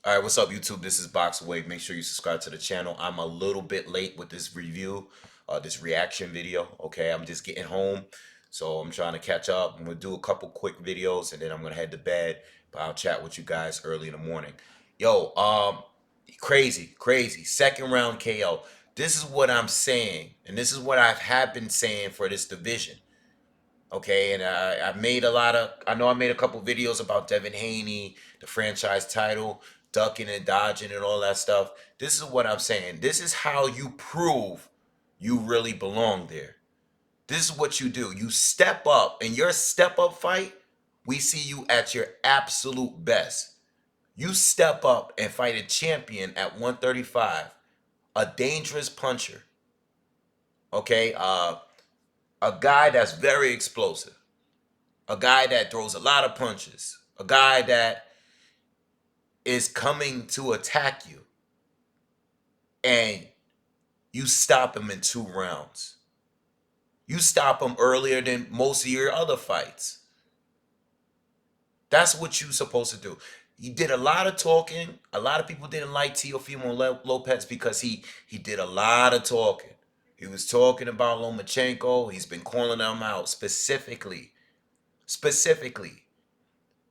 All right, what's up, YouTube? This is BoxingWave. Make sure you subscribe to the channel. I'm a little bit late with this review, this reaction video. Okay, I'm just getting home, so I'm trying to catch up. I'm gonna do a couple quick videos, and then I'm gonna head to bed. But I'll chat with you guys early in the morning. Yo, crazy. Second round KO. This is what I'm saying, and this is what have been saying for this division. Okay, and I made a lot of. I know I made a couple videos about Devin Haney, the franchise title, ducking and dodging and all that stuff. This is what I'm saying. This is how you prove you really belong there. This is what you do. You step up. In your step up fight, we see you at your absolute best. You step up and fight a champion at 135, a dangerous puncher. Okay, a guy that's very explosive, a guy that throws a lot of punches, a guy that is coming to attack you, and you stop him in 2 rounds. You stop him earlier than most of your other fights. That's what you're supposed to do. He did a lot of talking. A lot of people didn't like Teofimo Lopez because he did a lot of talking. He was talking about Lomachenko. He's been calling them out specifically.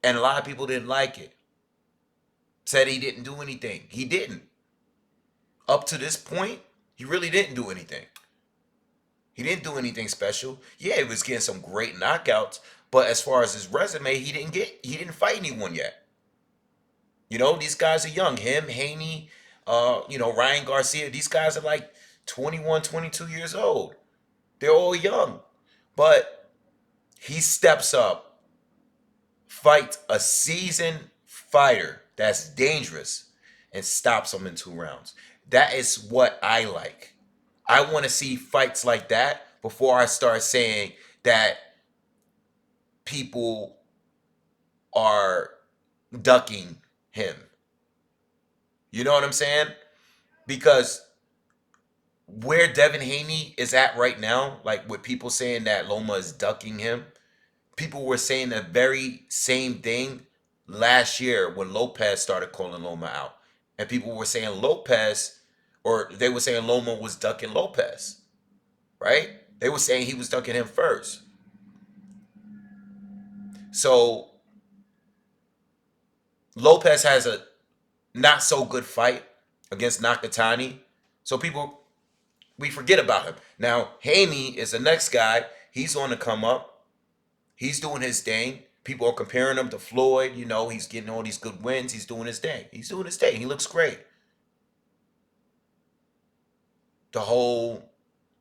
And a lot of people didn't like it. Said he didn't do anything. He didn't. Up to this point, he really didn't do anything. He didn't do anything special. Yeah, he was getting some great knockouts, but as far as his resume, he didn't fight anyone yet. You know, these guys are young. Him, Haney, Ryan Garcia, these guys are like 21, 22 years old. They're all young. But he steps up, fights a seasoned fighter that's dangerous, and stops him in 2 rounds. That is what I like. I want to see fights like that before I start saying that people are ducking him. You know what I'm saying? Because where Devin Haney is at right now, like with people saying that Loma is ducking him, people were saying the very same thing last year when Lopez started calling Loma out. And people were saying Lopez, or they were saying Loma was ducking Lopez, right? They were saying he was ducking him first. So Lopez has a not so good fight against Nakatani. So we forget about him. Now, Haney is the next guy. He's on the come up. He's doing his thing. People are comparing him to Floyd. You know, he's getting all these good wins. He's doing his thing. He looks great. The whole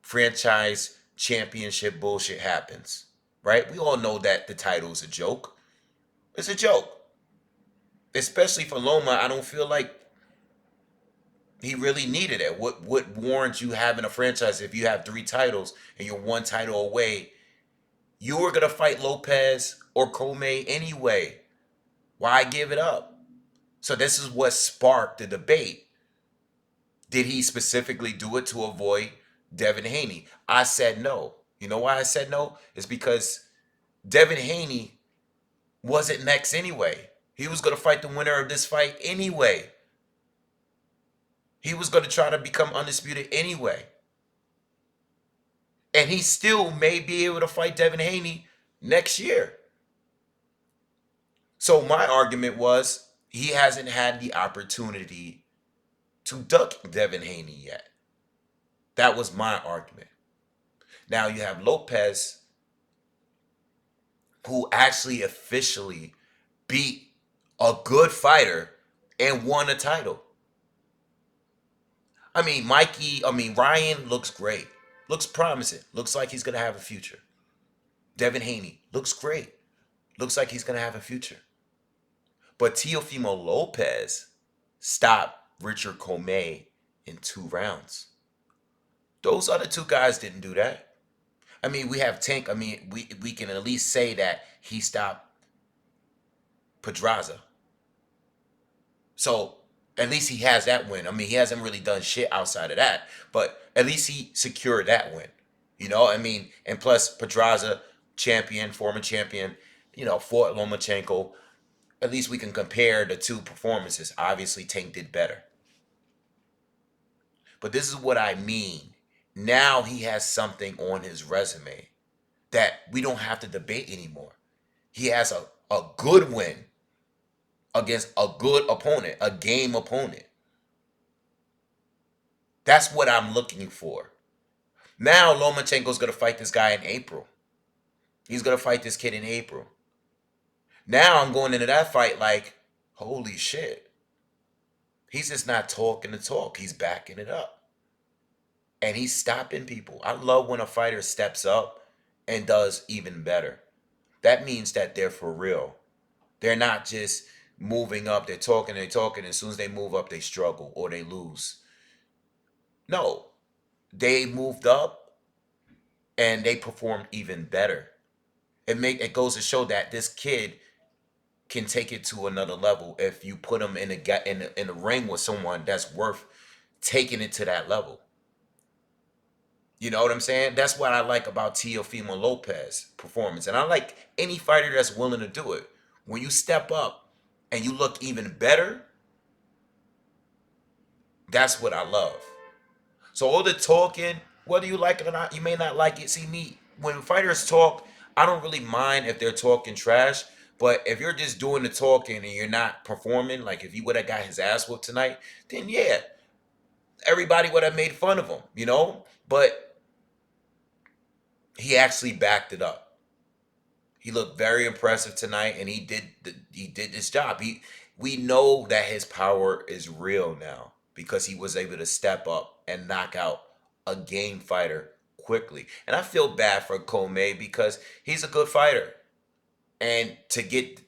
franchise championship bullshit happens, right? We all know that the title is a joke. It's a joke. Especially for Loma, I don't feel like he really needed it. What warrants you having a franchise if you have 3 titles and you're 1 title away? You were gonna fight Lopez or Commey anyway. Why give it up? So this is what sparked the debate. Did he specifically do it to avoid Devin Haney? I said no. You know why I said no? It's because Devin Haney wasn't next anyway. He was gonna fight the winner of this fight anyway. He was going to try to become undisputed anyway. And he still may be able to fight Devin Haney next year. So my argument was he hasn't had the opportunity to duck Devin Haney yet. That was my argument. Now you have Lopez, who actually officially beat a good fighter and won a title. Ryan looks great. Looks promising. Looks like he's going to have a future. Devin Haney looks great. Looks like he's going to have a future. But Teofimo Lopez stopped Richard Commey in 2 rounds. Those other 2 guys didn't do that. We have Tank. We can at least say that he stopped Pedraza. So at least he has that win. He hasn't really done shit outside of that, but at least he secured that win. And plus Pedraza, champion, former champion, fought Lomachenko. at least we can compare the two performances. Obviously, Tank did better. But this is what I mean. Now he has something on his resume that we don't have to debate anymore. He has a good win against a good opponent, a game opponent. That's what I'm looking for. Now Lomachenko's gonna fight this guy in April. He's gonna fight this kid in April. Now I'm going into that fight like, holy shit. He's just not talking the talk. He's backing it up. And he's stopping people. I love when a fighter steps up and does even better. That means that they're for real. They're not just moving up, they're talking, as soon as they move up, they struggle or they lose. No, they moved up and they performed even better. It goes to show that this kid can take it to another level if you put him in a ring with someone that's worth taking it to that level. You know what I'm saying? That's what I like about Teofimo Lopez performance, and I like any fighter that's willing to do it. When you step up and you look even better, that's what I love. So all the talking, whether you like it or not, you may not like it. See me, when fighters talk, I don't really mind if they're talking trash. But if you're just doing the talking and you're not performing, like if you would have got his ass whooped tonight, then yeah, everybody would have made fun of him, you know? But he actually backed it up. He looked very impressive tonight, and he did this job. We know that his power is real now because he was able to step up and knock out a game fighter quickly. And I feel bad for Commey because he's a good fighter, and to get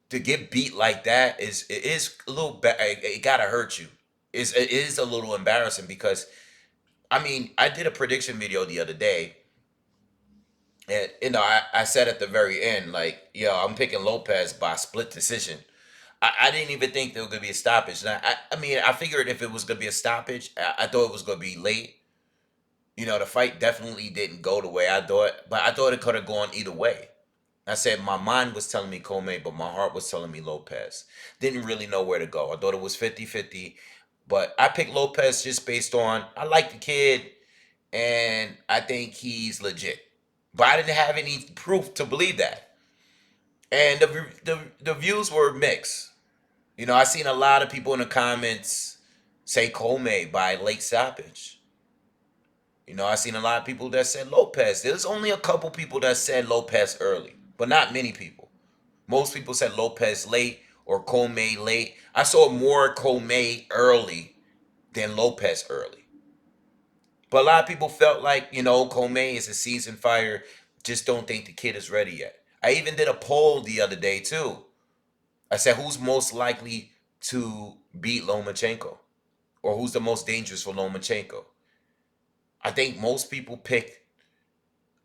beat like that is a little bad. It gotta hurt you. It is a little embarrassing because I mean I did a prediction video the other day. And I said at the very end, like, yo, I'm picking Lopez by split decision. I didn't even think there was gonna be a stoppage. And I mean, I figured if it was gonna be a stoppage, I thought it was gonna be late. The fight definitely didn't go the way I thought, but I thought it could have gone either way. I said my mind was telling me Commey, but my heart was telling me Lopez. Didn't really know where to go. I thought it was 50-50, but I picked Lopez just based on I like the kid and I think he's legit. But I didn't have any proof to believe that. And the views were mixed. I seen a lot of people in the comments say Commey by late stoppage. I seen a lot of people that said Lopez. There's only a couple people that said Lopez early, but not many people. Most people said Lopez late or Commey late. I saw more Commey early than Lopez early. But a lot of people felt like, Commey is a seasoned fighter. Just don't think the kid is ready yet. I even did a poll the other day too. I said, who's most likely to beat Lomachenko? Or who's the most dangerous for Lomachenko? I think most people picked,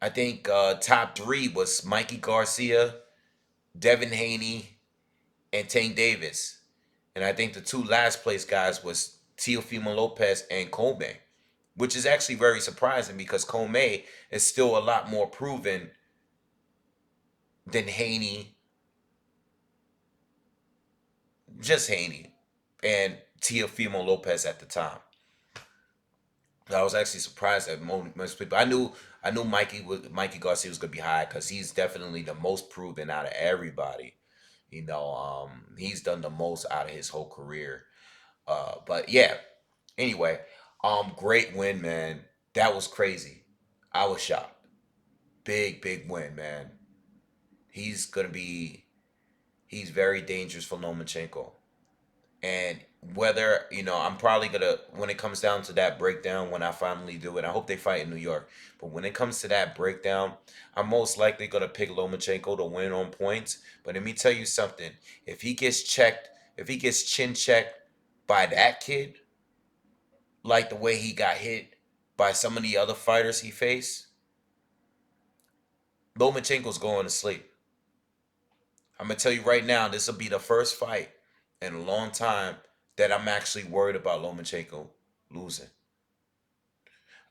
I think top three was Mikey Garcia, Devin Haney, and Tank Davis. And I think the two last place guys was Teofimo Lopez and Commey, which is actually very surprising because Commey is still a lot more proven than Haney, just Haney, and Teofimo Lopez at the time. I was actually surprised that most people. I knew Mikey Garcia was gonna be high because he's definitely the most proven out of everybody. He's done the most out of his whole career. But yeah. Anyway, great win, man. That was crazy. I was shocked. Big win, man. He's gonna be. He's very dangerous for Lomachenko. And whether, I'm probably gonna when it comes down to that breakdown, when I finally do it, I hope they fight in New York. But when it comes to that breakdown, I'm most likely gonna pick Lomachenko to win on points. But let me tell you something. If he gets chin checked by that kid, like the way he got hit by some of the other fighters he faced, Lomachenko's going to sleep. I'm gonna tell you right now, this will be the first fight in a long time that I'm actually worried about Lomachenko losing.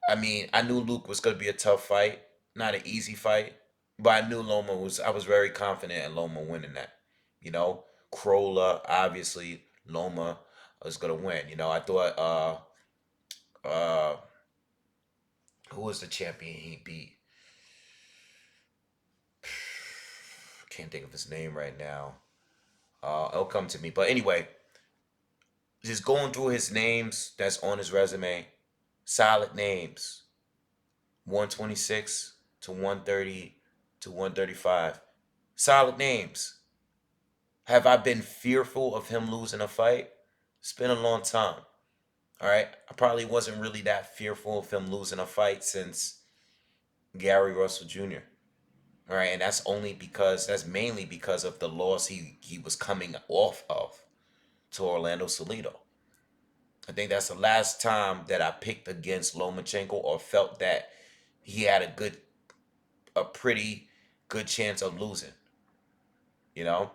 I mean, I knew Luke was gonna be a tough fight, not an easy fight, but I knew Loma was. I was very confident in Loma winning that. You know, Krola, obviously, Loma was gonna win. You know, I thought uh who was the champion he beat? Can't think of his name right now. It'll come to me. But anyway, just going through his names that's on his resume, solid names. 126 to 130 to 135. Solid names. Have I been fearful of him losing a fight? It's been a long time. All right. I probably wasn't really that fearful of him losing a fight since Gary Russell Jr. All right. And that's mainly because of the loss he was coming off of to Orlando Salido. I think that's the last time that I picked against Lomachenko or felt that he had a pretty good chance of losing, you know?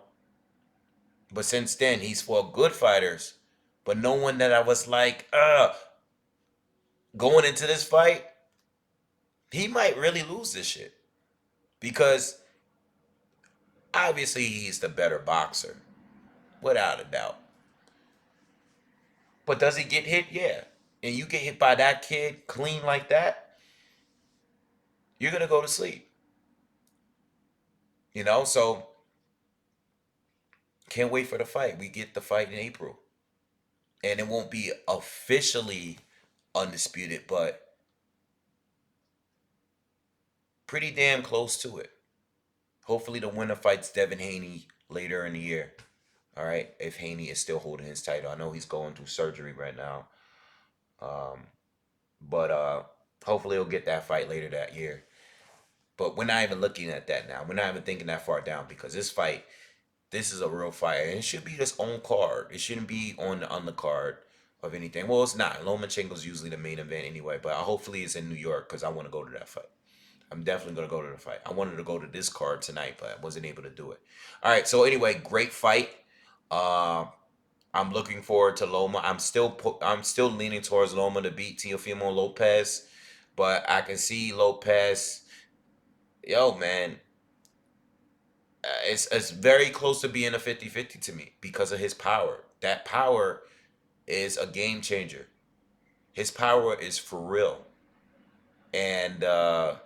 But since then, he's fought good fighters, but no one that I was like, going into this fight, he might really lose this shit. Because obviously he's the better boxer, without a doubt. But does he get hit? Yeah. And you get hit by that kid clean like that, you're going to go to sleep. You know, so can't wait for the fight. We get the fight in April. And it won't be officially undisputed, but pretty damn close to it. Hopefully, the winner fights Devin Haney later in the year. All right, if Haney is still holding his title, I know he's going through surgery right now, um, but hopefully he'll get that fight later that year. But we're not even looking at that now. We're not even thinking that far down because this is a real fight, and it should be its own card. It shouldn't be on the undercard of anything. Well, it's not. Lomachenko's usually the main event anyway, but hopefully it's in New York because I want to go to that fight. I'm definitely gonna go to the fight. I wanted to go to this card tonight, but I wasn't able to do it. All right. So anyway, great fight. Uh, I'm looking forward to Loma. I'm still leaning towards Loma to beat Teofimo Lopez, but I can see Lopez. Yo, man, it's very close to being a 50-50 to me because of his power. That power is a game changer. His power is for real, and if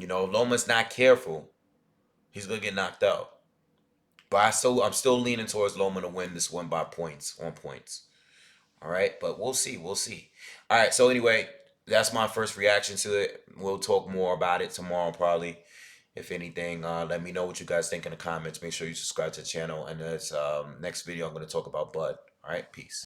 Loma's not careful, he's gonna get knocked out. But I'm still leaning towards Loma to win this one by points, on points. All right, but we'll see, we'll see. All right, so anyway, that's my first reaction to it. We'll talk more about it tomorrow, probably. If anything, let me know what you guys think in the comments. Make sure you subscribe to the channel. And this next video, I'm going to talk about Bud. All right, peace.